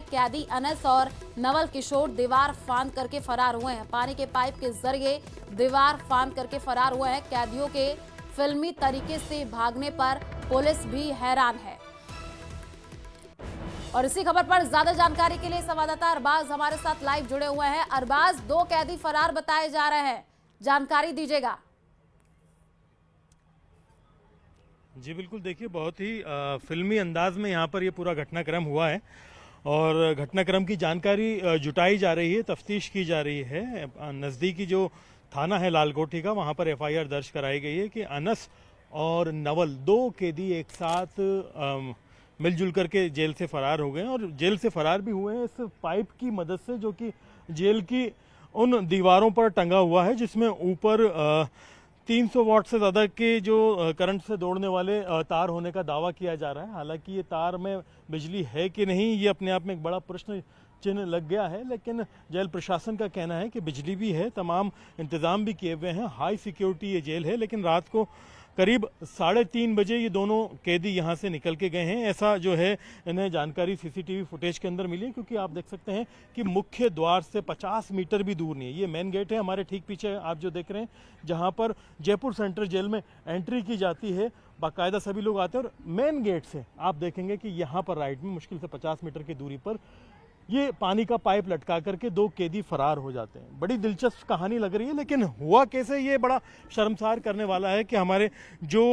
कैदी अनस और नवल किशोर दीवार फांद करके फरार हुए हैं। पानी के पाइप के जरिए दीवार फांद करके फरार हुए हैं। कैदियों के फिल्मी तरीके से भागने पर पुलिस भी हैरान है। और इसी खबर पर ज्यादा जानकारी के लिए संवाददाता अरबाज हमारे साथ लाइव जुड़े हुए हैं। अरबाज, 2 कैदी फरार बताए जा रहे हैं, जानकारी दीजिएगा। जी बिल्कुल, देखिए बहुत ही फिल्मी अंदाज में यहाँ पर ये पूरा घटनाक्रम हुआ है और घटनाक्रम की जानकारी जुटाई जा रही है, तफ्तीश की जा रही है। नज़दीकी जो थाना है लालकोठी का, वहाँ पर एफआईआर दर्ज कराई गई है कि अनस और नवल 2 कैदी एक साथ मिलजुल करके जेल से फरार हो गए हैं और जेल से फरार भी हुए हैं इस पाइप की मदद से जो कि जेल की उन दीवारों पर टंगा हुआ है, जिसमें ऊपर 300 वाट से ज़्यादा के जो करंट से दौड़ने वाले तार होने का दावा किया जा रहा है। हालांकि ये तार में बिजली है कि नहीं, ये अपने आप में एक बड़ा प्रश्न चिन्ह लग गया है, लेकिन जेल प्रशासन का कहना है कि बिजली भी है, तमाम इंतज़ाम भी किए हुए हैं, हाई सिक्योरिटी ये जेल है। लेकिन रात को करीब 3:30 बजे ये दोनों कैदी यहाँ से निकल के गए हैं, ऐसा जो है इन्हें जानकारी सीसीटीवी फुटेज के अंदर मिली है। क्योंकि आप देख सकते हैं कि मुख्य द्वार से 50 मीटर भी दूर नहीं है, ये मेन गेट है हमारे ठीक पीछे आप जो देख रहे हैं, जहाँ पर जयपुर सेंट्रल जेल में एंट्री की जाती है। बाकायदा सभी लोग आते हैं और मेन गेट से आप देखेंगे कि यहाँ पर राइट में मुश्किल से 50 मीटर की दूरी पर ये पानी का पाइप लटका करके 2 कैदी फरार हो जाते हैं। बड़ी दिलचस्प कहानी लग रही है, लेकिन हुआ कैसे ये बड़ा शर्मसार करने वाला है कि हमारे जो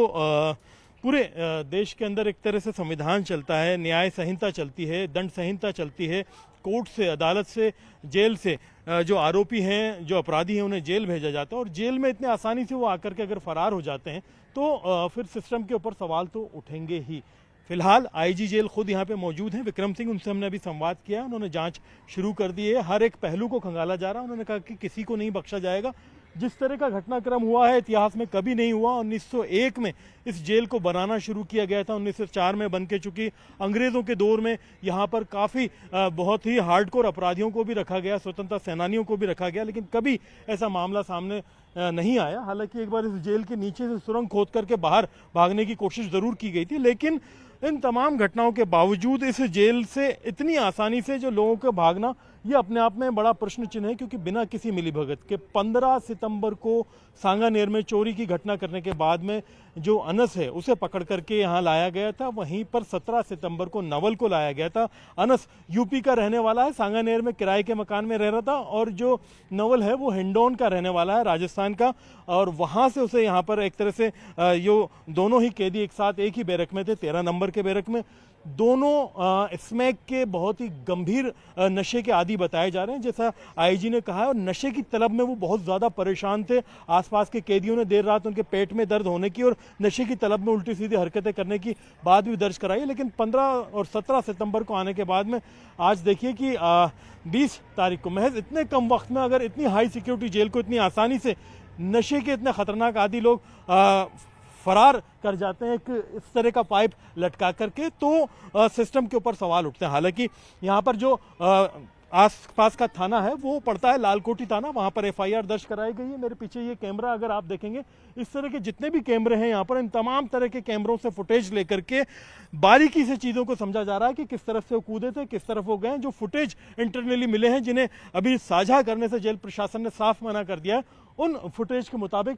पूरे देश के अंदर एक तरह से संविधान चलता है, न्याय संहिता चलती है, दंड संहिता चलती है, कोर्ट से, अदालत से, जेल से जो आरोपी हैं, जो अपराधी हैं, उन्हें जेल भेजा जाता है और जेल में इतने आसानी से वो आकर के अगर फरार हो जाते हैं तो फिर सिस्टम के ऊपर सवाल तो उठेंगे ही। फिलहाल आईजी जेल खुद यहाँ पे मौजूद हैं, विक्रम सिंह, उनसे हमने अभी संवाद किया है। उन्होंने जांच शुरू कर दी है, हर एक पहलू को खंगाला जा रहा है। उन्होंने कहा कि किसी को नहीं बख्शा जाएगा। जिस तरह का घटनाक्रम हुआ है इतिहास में कभी नहीं हुआ। 1901 में इस जेल को बनाना शुरू किया गया था, 1904 में बन के चुकी। अंग्रेज़ों के दौर में यहाँ पर काफ़ी बहुत ही हार्डकोर अपराधियों को भी रखा गया, स्वतंत्रता सेनानियों को भी रखा गया, लेकिन कभी ऐसा मामला सामने नहीं आया। हालांकि एक बार इस जेल के नीचे से सुरंग खोद करके बाहर भागने की कोशिश ज़रूर की गई थी, लेकिन इन तमाम घटनाओं के बावजूद इस जेल से इतनी आसानी से जो लोगों का भागना, ये अपने आप में बड़ा प्रश्न चिन्ह है। क्योंकि बिना किसी मिलीभगत के 15 सितंबर को सांगानेर में चोरी की घटना करने के बाद में जो अनस है उसे पकड़ करके यहाँ लाया गया था। वहीं पर 17 सितंबर को नवल को लाया गया था। अनस यूपी का रहने वाला है, सांगानेर में किराए के मकान में रह रहा था, और जो नवल है वो हिंडौन का रहने वाला है, राजस्थान का, और वहाँ से उसे यहाँ पर एक तरह से यो दोनों ही कैदी एक साथ एक ही बैरक में थे, 13 नंबर के बैरक में। दोनों स्मैक के बहुत ही गंभीर नशे के आदी बताए जा रहे हैं, जैसा आईजी ने कहा है, और नशे की तलब में वो बहुत ज़्यादा परेशान थे। आसपास के कैदियों ने देर रात उनके पेट में दर्द होने की और नशे की तलब में उल्टी सीधी हरकतें करने की बात भी दर्ज कराई। लेकिन 15 और 17 सितंबर को आने के बाद में आज देखिए कि 20 तारीख को महज इतने कम वक्त में अगर इतनी हाई सिक्योरिटी जेल को इतनी आसानी से नशे के इतने खतरनाक आदी लोग फरार कर जाते हैं, एक इस तरह का पाइप लटका करके, तो सिस्टम के ऊपर सवाल उठते हैं। हालांकि यहाँ पर जो आसपास का थाना है वो पड़ता है लालकोठी थाना, वहाँ पर एफआईआर दर्ज कराई गई है। मेरे पीछे ये कैमरा अगर आप देखेंगे, इस तरह के जितने भी कैमरे हैं यहाँ पर, इन तमाम तरह के कैमरों से फुटेज लेकर के बारीकी से चीज़ों को समझा जा रहा है कि किस तरफ से वो कूदे थे, किस तरफ वो गए। जो फुटेज इंटरनली मिले हैं, जिन्हें अभी साझा करने से जेल प्रशासन ने साफ मना कर दिया है, उन फुटेज के मुताबिक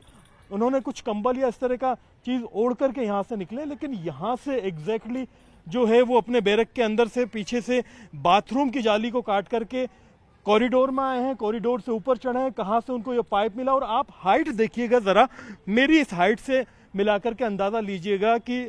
उन्होंने कुछ कंबल या इस तरह का चीज़ ओढ़ करके यहाँ से निकले, लेकिन यहाँ से एग्जैक्टली जो है वो अपने बैरक के अंदर से पीछे से बाथरूम की जाली को काट करके कॉरिडोर में आए हैं, कॉरिडोर से ऊपर चढ़े हैं। कहाँ से उनको ये पाइप मिला, और आप हाइट देखिएगा ज़रा, मेरी इस हाइट से मिलाकर के अंदाज़ा लीजिएगा कि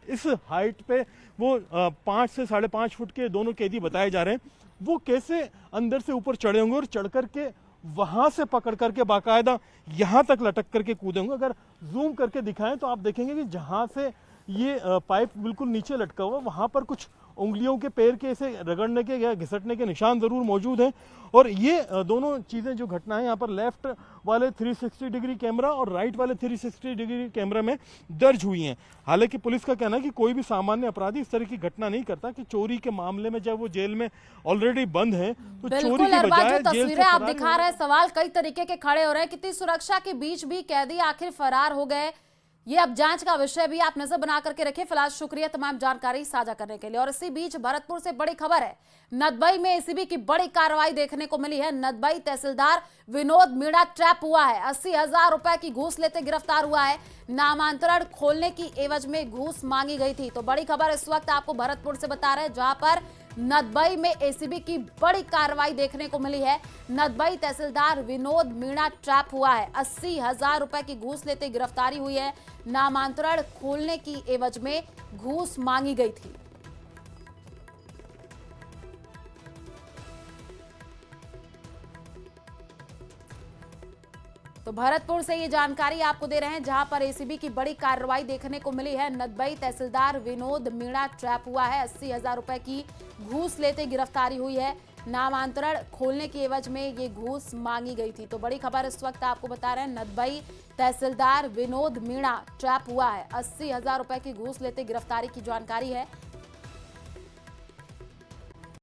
इस हाइट पे वो 5 से 5.5 फुट के दोनों कैदी बताए जा रहे हैं, वो कैसे अंदर से ऊपर चढ़े होंगे और चढ़ करके वहां से पकड़ करके बाकायदा यहां तक लटक करके कूदे होंगे। अगर जूम करके दिखाएं तो आप देखेंगे कि जहां से ये पाइप बिल्कुल नीचे लटका हुआ, वहां पर कुछ उंगलियों के पैर के ऐसे रगड़ने के या घिसटने के निशान जरूर मौजूद हैं। और ये दोनों चीज़ें जो घटना है यहाँ पर लेफ्ट वाले 360 डिग्री कैमरा और राइट वाले 360 डिग्री कैमरा में दर्ज हुई हैं। हालांकि पुलिस का कहना है कि कोई भी सामान्य अपराधी इस तरह की घटना नहीं करता, कि चोरी के मामले में जब वो जेल में ऑलरेडी बंद है तो चोरी के बजाय तस्वीरें आप दिखा रहे हैं, सवाल कई तरीके के खड़े हो रहे हैं। कितनी सुरक्षा के बीच भी कैदी आखिर फरार हो गए, ये अब जांच का विषय भी आप नजर बना करके रखें। फिलहाल शुक्रिया तमाम जानकारी साझा करने के लिए। और इसी बीच भरतपुर से बड़ी खबर है, नदबई में एसीबी की बड़ी कार्रवाई देखने को मिली है। नदबई तहसीलदार विनोद मीणा ट्रैप हुआ है, 80,000 रुपए की घूस लेते गिरफ्तार हुआ है। नामांतरण खोलने की एवज में घूस मांगी गई थी। तो बड़ी खबर इस वक्त आपको भरतपुर से बता रहे हैं, जहां पर नदबई में एसीबी की बड़ी कार्रवाई देखने को मिली है। नदबई तहसीलदार विनोद मीणा ट्रैप हुआ है, 80,000 रुपए की घूस लेते गिरफ्तारी हुई है। नामांतरण खोलने की एवज में घूस मांगी गई थी। तो भरतपुर से ये जानकारी आपको दे रहे हैं, जहां पर एसीबी की बड़ी कार्रवाई देखने को मिली है। नदबई तहसीलदार विनोद मीणा ट्रैप हुआ है, 80,000 रुपए की घूस लेते गिरफ्तारी हुई है। नामांतरण खोलने की एवज में ये घूस मांगी गई थी। तो बड़ी खबर इस वक्त आपको बता रहे हैं, नदबई तहसीलदार विनोद मीणा ट्रैप हुआ है, 80,000 रुपए की घूस लेते गिरफ्तारी की जानकारी है।